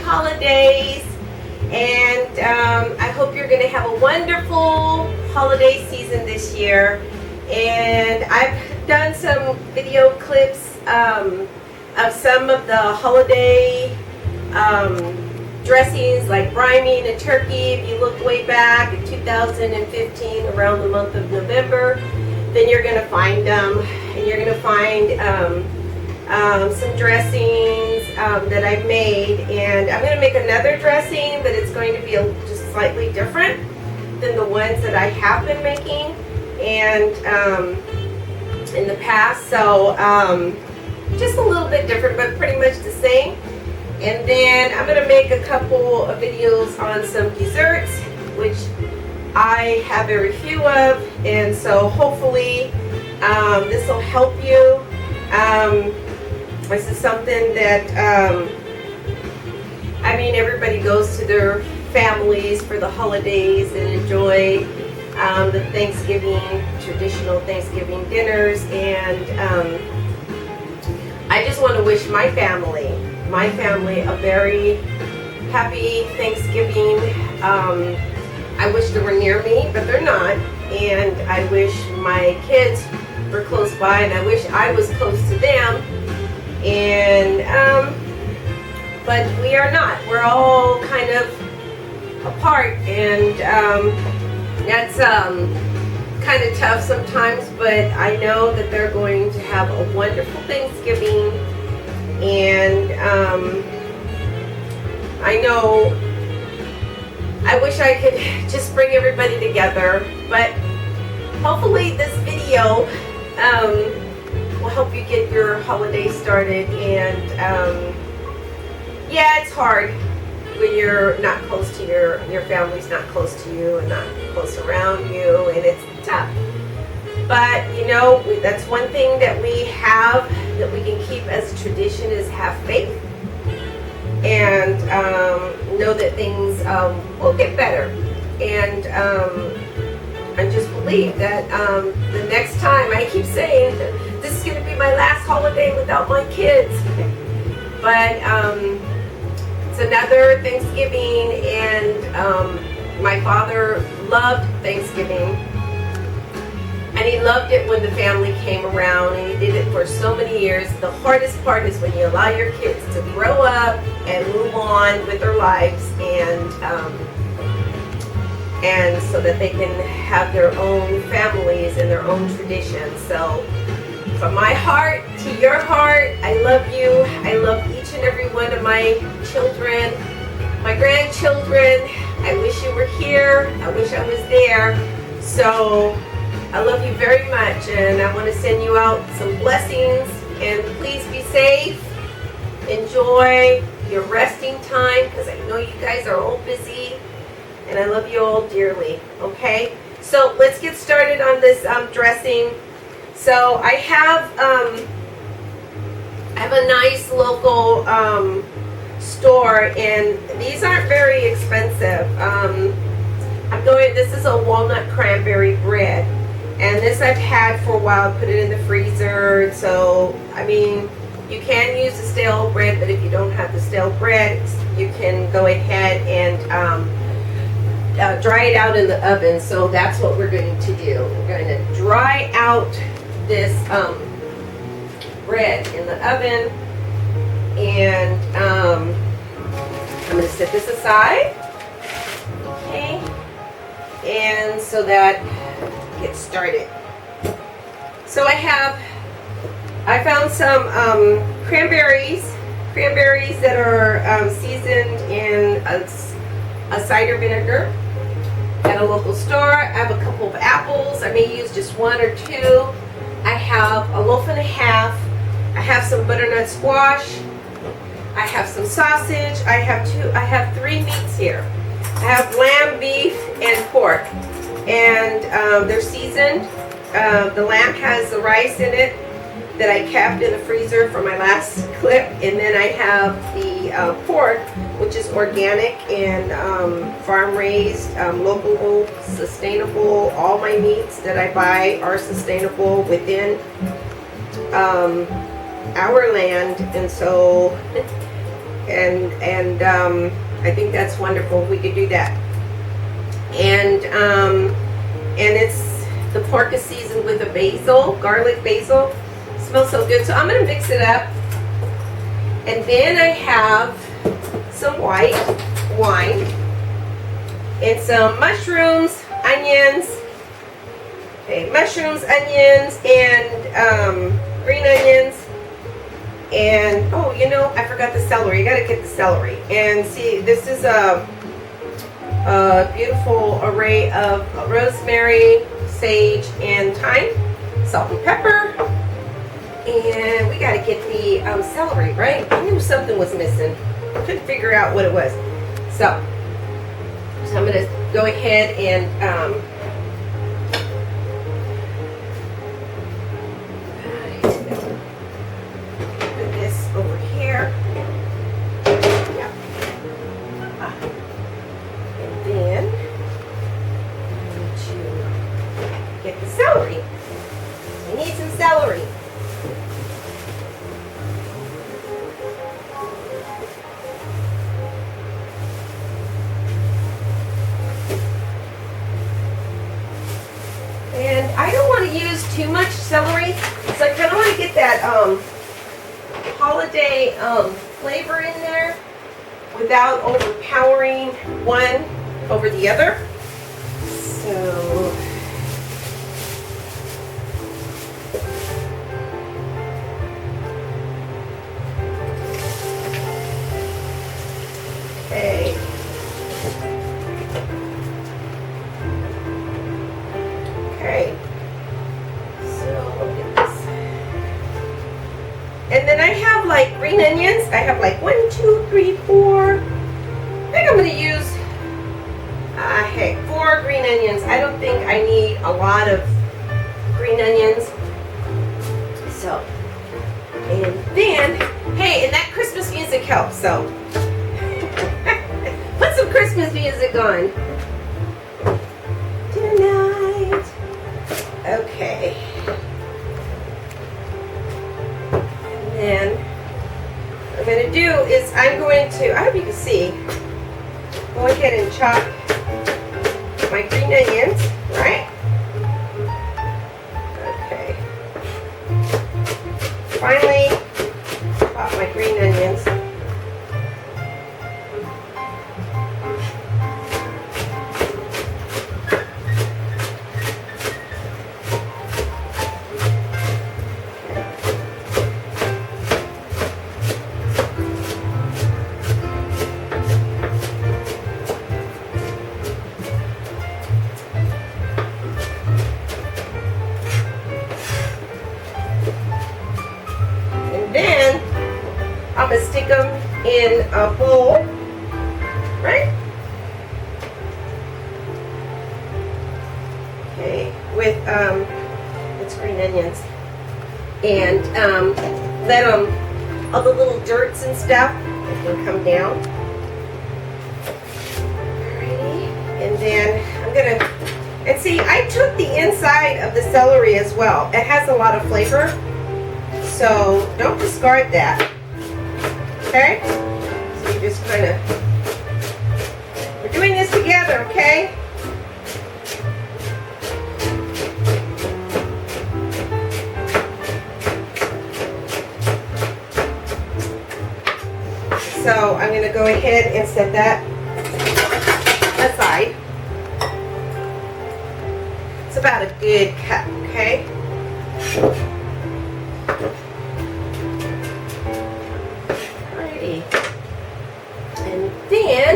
holidays, and I hope you're going to have a wonderful holiday season this year. And I've done some video clips of some of the holiday dressings, like brine meat and turkey. If you look way back in 2015, around the month of November, then you're going to find them, and you're going to find some dressings that I've made. And I'm going to make another dressing, but it's going to be just slightly different than the ones that I have been making and in the past. So just a little bit different, but pretty much the same. And then I'm going to make a couple of videos on some desserts, which I have very few of, and so hopefully this will help you. This is something that I mean, everybody goes to their families for the holidays and enjoy the Thanksgiving, traditional Thanksgiving dinners, and I just want to wish my family a very happy Thanksgiving. I wish they were near me, but they're not, and I wish my kids were close by, and I wish I was close to them, and but we are not. We're all kind of apart, and that's kind of tough sometimes, but I know that they're going to have a wonderful Thanksgiving, and I wish I could just bring everybody together, but hopefully this video will help you get your holiday started. And yeah, it's hard when you're not close to your family's not close to you and not close around you, and it's tough. But you know, that's one thing that we have that we can keep as a tradition, is have faith and know that things will get better. And I just believe that the next time, I keep saying this is going to be my last holiday without my kids, but it's another Thanksgiving, and my father loved Thanksgiving, and he loved it when the family came around, and he did it for so many years. The hardest part is when you allow your kids to grow up and move on with their lives, and so that they can have their own families and their own traditions. So from my heart to your heart, I love you. I love each and every one of my children, my grandchildren. I wish you were here. I wish I was there. So I love you very much, and I want to send you out some blessings, and please be safe. Enjoy your resting time, because I know you guys are all busy, and I love you all dearly. Okay, so let's get started on this dressing. So I have a nice local store, and these aren't very expensive. This is a walnut cranberry bread, and this I've had for a while. Put it in the freezer. So I mean, you can use the stale bread, but if you don't have the stale bread, you can go ahead and dry it out in the oven. So that's what we're going to do. We're going to dry out this bread in the oven, and I'm going to set this aside. Okay, and so that get started. So I found some cranberries that are seasoned in a cider vinegar at a local store. I have a couple of apples. I may use just one or two. I have a loaf and a half. I have some butternut squash. I have some sausage. I have 3 meats here. I have lamb, beef, and pork, and they're seasoned. The lamb has the rice in it that I kept in the freezer for my last clip, and then I have the pork, which is organic and farm raised, local, sustainable. All my meats that I buy are sustainable within our land, and so and I think that's wonderful if we could do that. And it's, the pork is seasoned with a basil, garlic basil. It smells so good. So I'm gonna mix it up. And then I have some white wine and some mushrooms, onions. Okay, mushrooms, onions, and green onions. And oh, you know, I forgot the celery. You gotta get the celery. And see, this is a beautiful array of rosemary, sage, and thyme, salt and pepper. And we gotta get the celery, right? I knew something was missing. Couldn't figure out what it was. So I'm gonna go ahead and put this over here. Yeah. And then I need to get the celery. I need some celery. And I don't want to use too much celery, so I kind of want to get that holiday flavor in there without overpowering one over the other. So okay. Okay, so we'll get this. And then I have like green onions. I have like 1, 2, 3, 4. I think I'm going to use, heck, 4 green onions. I don't think I need a lot of green onions. So, and then, hey, and that Christmas music helps, so. Put some Christmas music on. Tonight. Okay. And then what I'm going to do is I'm going to, I hope you can see, go ahead and chop my green onions, right? Okay. Finally, chop my green onions. I'm going to stick them in a bowl, right? Okay, with it's green onions. And let them, all the little dirts and stuff, they can come down. Alrighty, and then I'm going to, and see, I took the inside of the celery as well. It has a lot of flavor, so don't discard that. Okay? So you just kind of, we're doing this together, okay? So I'm going to go ahead and set that aside. It's about a good cup, okay? And then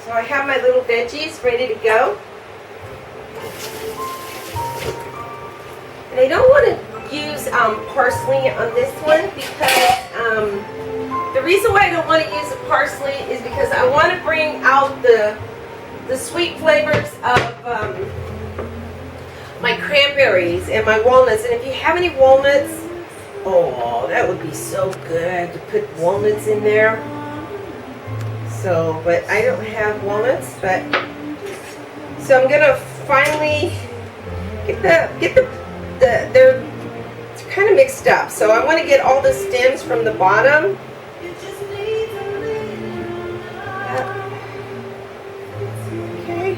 so I have my little veggies ready to go. And I don't want to use parsley on this one because the reason why I don't want to use the parsley is because I want to bring out the sweet flavors of my cranberries and my walnuts. And if you have any walnuts, oh, that would be so good to put walnuts in there. So, but I don't have walnuts, but so I'm gonna finally get they're kind of mixed up. So I want to get all the stems from the bottom. Okay.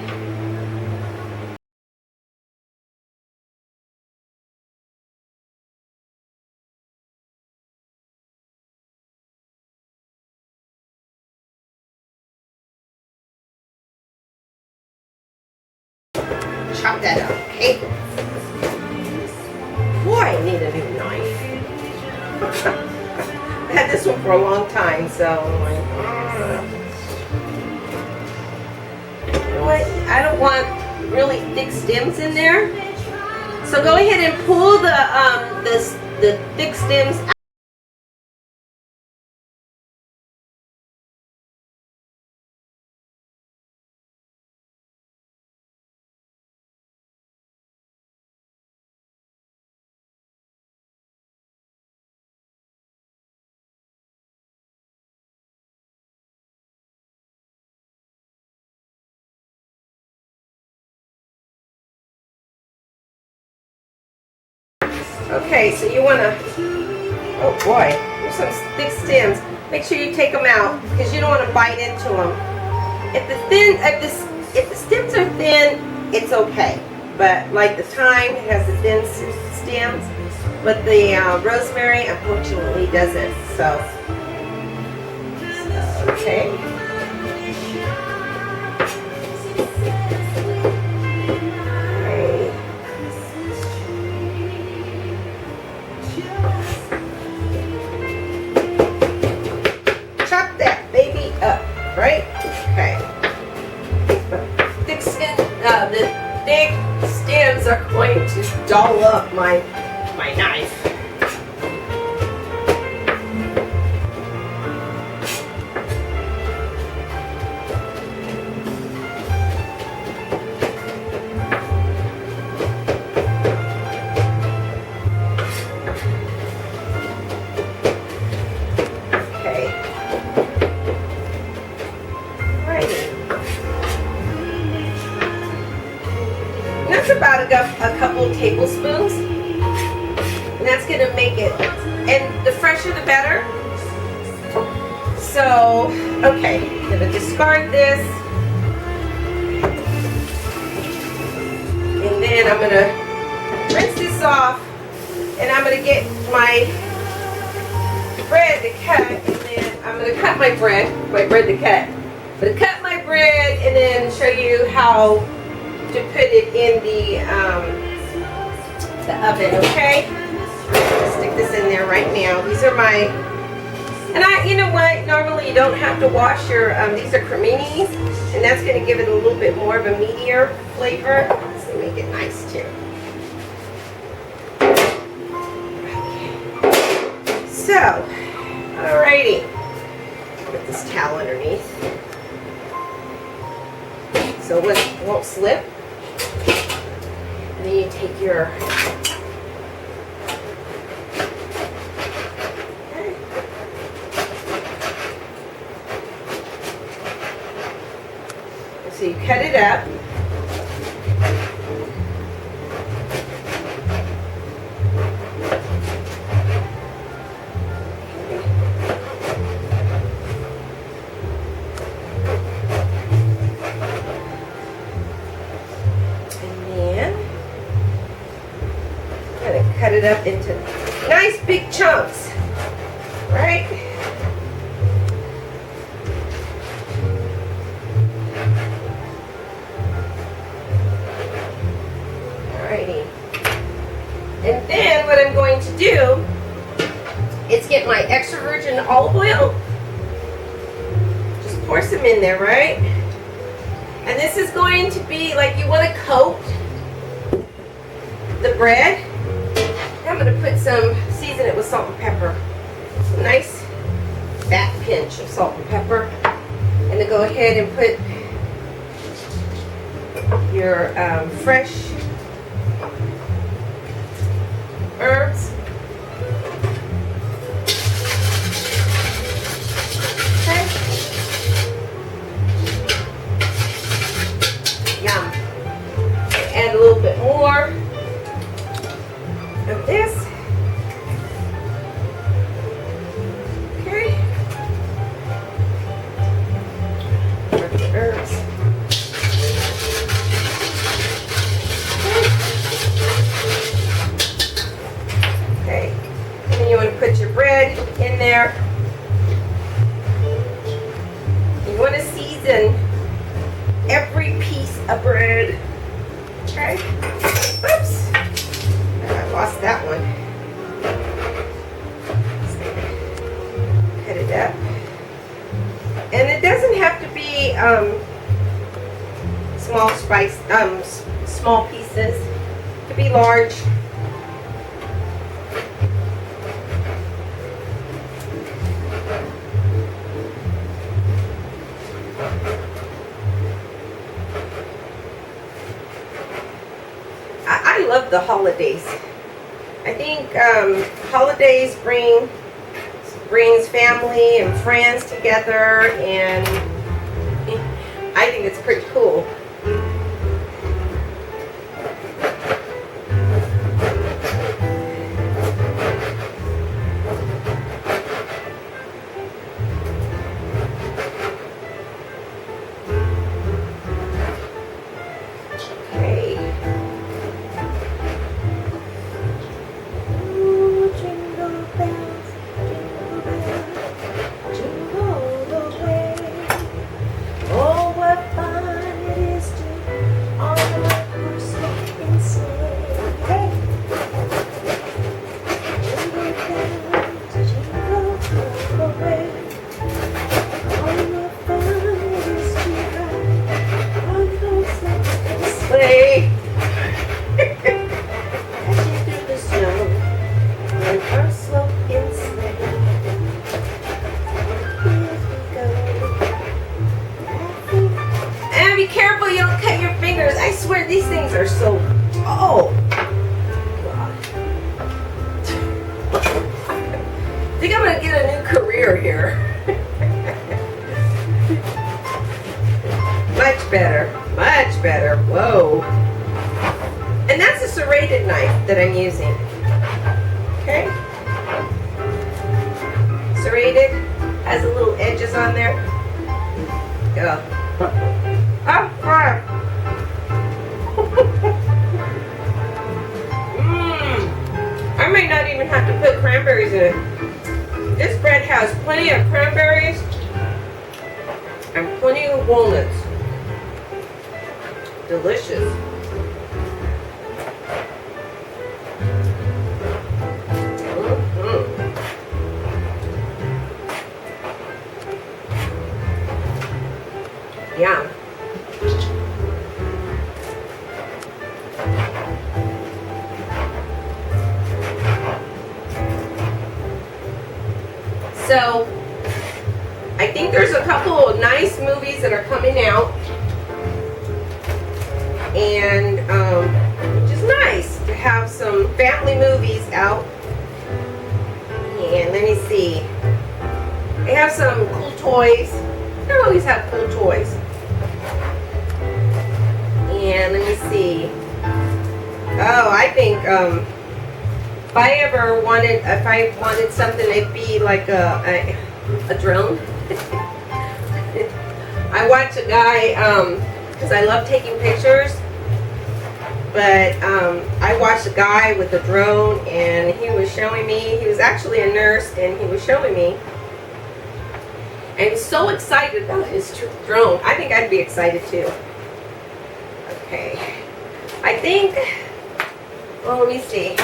Chop that up, okay? Boy, I need a new knife. I had this one for a long time, so I'm like, you know what? I don't want really thick stems in there. So go ahead and pull the thick stems out. Okay, so you want to, oh boy, there's some thick stems. Make sure you take them out because you don't want to bite into them. If the stems are thin, it's okay. But like the thyme has the thin stems, but the rosemary unfortunately doesn't. So, okay. Right? Okay. The thick stems are going to dull up my knife. That's about a couple of tablespoons, and that's going to make it, and the fresher the better. So, okay, I'm going to discard this, and then I'm going to rinse this off, and I'm going to get my bread to cut, and then I'm going to cut my bread to cut. I'm going to cut my bread and then show you how to put it in the oven, okay? Stick this in there right now. These are my, and you know what? Normally you don't have to wash your, these are creminis, and that's going to give it a little bit more of a meatier flavor. So make it nice too. Okay. So, alrighty. Put this towel underneath so it won't slip. And then you take your so you cut it up. Cut it up into nice big chunks, right? Alrighty. And then what I'm going to do is get my extra virgin olive oil. Just pour some in there, right? And this is going to be like you want to coat the bread. I'm going to season it with salt and pepper. A nice fat pinch of salt and pepper. And then go ahead and put your fresh herbs. Okay. Yum. Add a little bit more of this. Okay. The herbs. Okay. And then you want to put your bread in there. You want to season every piece of bread. Okay. Oops. I lost that one. Cut it up. And it doesn't have to be small pieces. It could be large. I love the holidays. I think holidays brings family and friends together, and I think it's pretty cool. I swear these things are so, oh God. I think I'm gonna get a new career here. Much better, much better. Whoa. And that's a serrated knife that I'm using. Okay. Serrated, has the little edges on there. Yeah. Oh, fire. I might not even have to put cranberries in it. This bread has plenty of cranberries and plenty of walnuts. Delicious. Yum. So, I think there's a couple of nice movies that are coming out, and which is nice to have some family movies out. And let me see, they have some cool toys. They always have cool toys. And let me see. Oh, I think if I wanted something, it'd be like a drone. I watch a guy, because I love taking pictures, but I watched a guy with a drone, and he was showing me, he was actually a nurse, and he was showing me, and he was so excited about his drone. I think I'd be excited too. Okay, I think, well, let me see.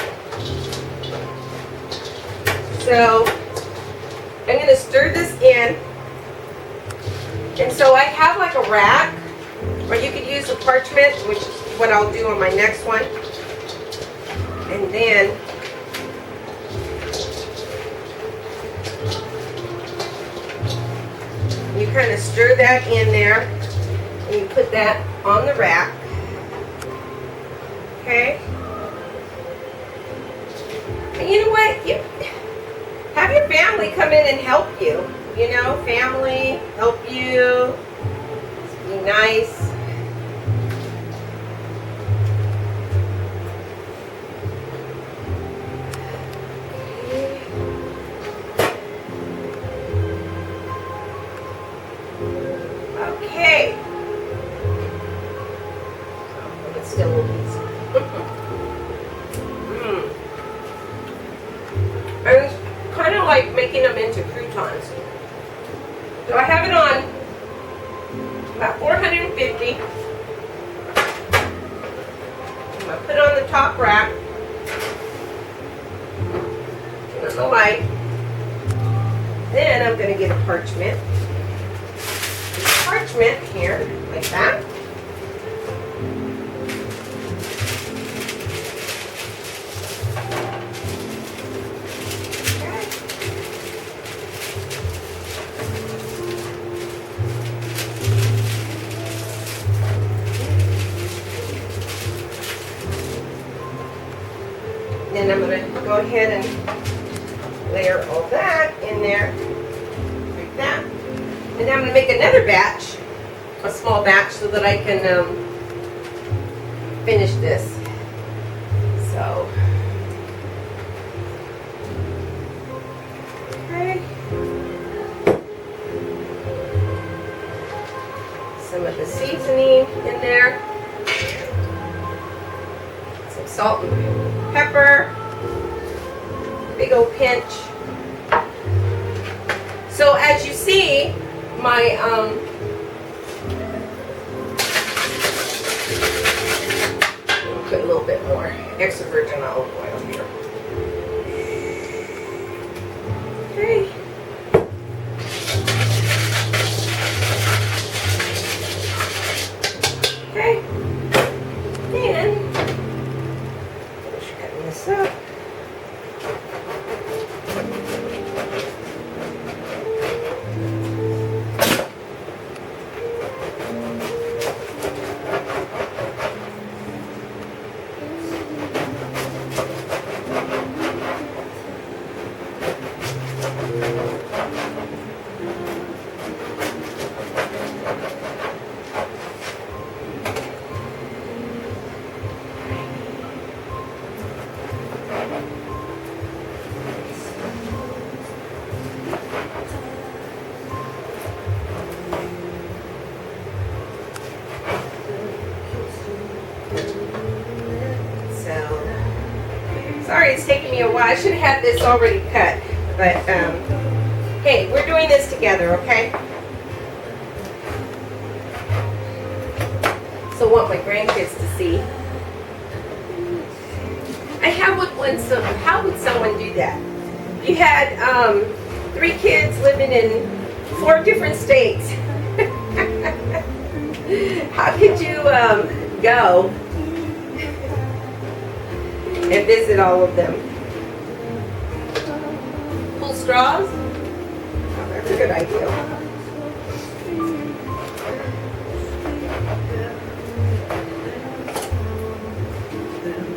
So, I'm going to stir this in. And so I have like a rack, or you could use a parchment, which is what I'll do on my next one. And then you kind of stir that in there, and you put that on the rack. Okay? And you know what? You have your family come in and help you. You know, family, help you. Be nice. Okay. It's still a little piece. And it's kind of like making them into croutons. So I have it on about 450. I'm going to put it on the top rack. Turn on the light. Then I'm going to get a parchment. Parchment here, like that. Then I'm going to go ahead and layer all that in there, like that. And then I'm going to make another batch, a small batch, so that I can finish this. So, okay. Some of the seasoning in there. Some salt and pepper. Big old pinch. So as you see, my put a little bit more extra virgin olive oil here. Okay. Okay. And finish cutting this up. Sorry it's taking me a while. I should have had this already cut. But, hey, we're doing this together, okay? So I want my grandkids to see. How would someone do that? You had 3 kids living in 4 different states. How could you go and visit all of them? Pull straws? Oh, that's a good idea.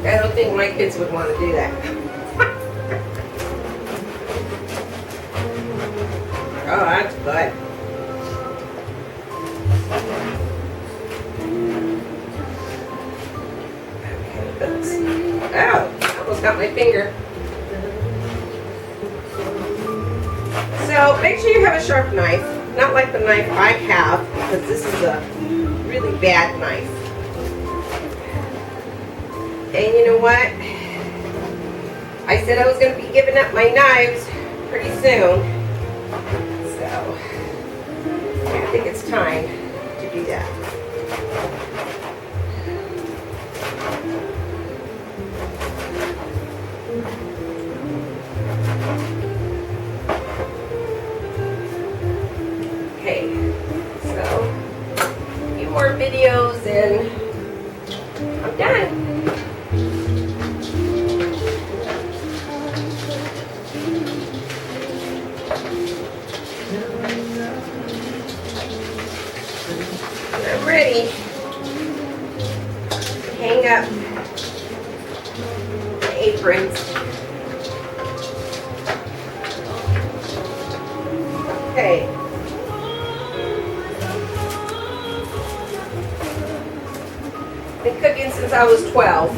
I don't think my kids would want to do that. Oh, that's good. Oh, almost got my finger. So make sure you have a sharp knife, not like the knife I have, because this is a really bad knife. And you know what? I said I was going to be giving up my knives pretty soon. So I think it's time to do that. Okay, so a few more videos and I'm done. I'm ready to hang up my aprons. Okay. Been cooking since I was 12.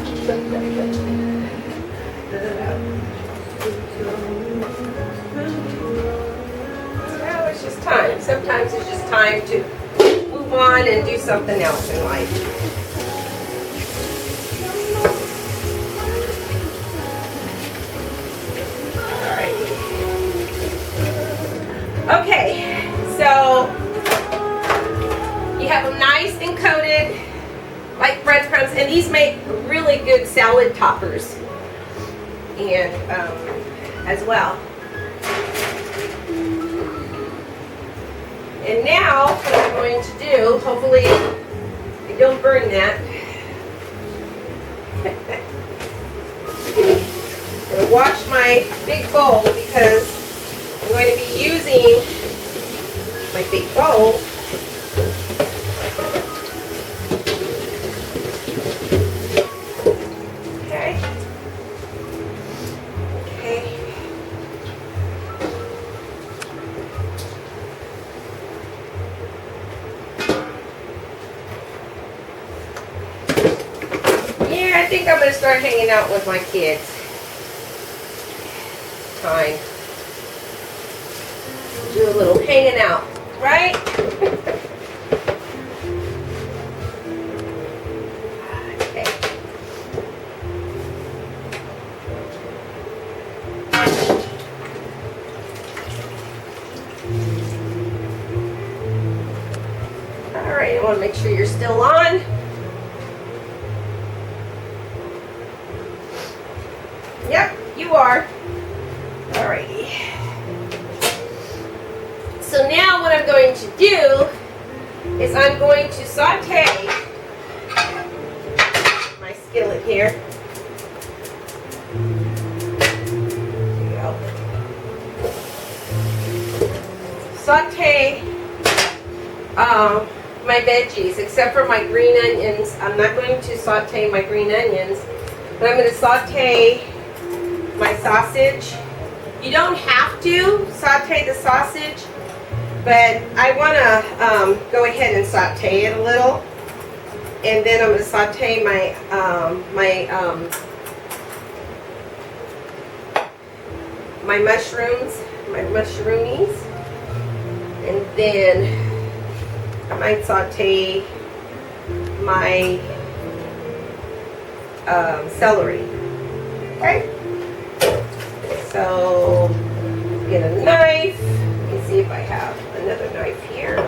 Well, it's just time. Sometimes it's just time to move on and do something else in life. Alright. Okay, so you have them nice and coated like breadcrumbs, and these make really good salad toppers and as well. And now what I'm going to do, hopefully I don't burn that. I'm going to wash my big bowl because I'm going to be using my big bowl I think I'm going to start hanging out with my kids. Time. Do a little hanging out, right? Okay. Alright, I want to make sure you're still on. Yep, you are. Alrighty. So now what I'm going to do is I'm going to saute my skillet here. There you go. Saute my veggies, except for my green onions. I'm not going to saute my green onions, but I'm going to saute my sausage. You don't have to saute the sausage, but I want to go ahead and saute it a little, and then I'm going to saute my my mushrooms, my mushroomies, and then I might saute my celery. Okay. So, get a knife. Let me see if I have another knife here.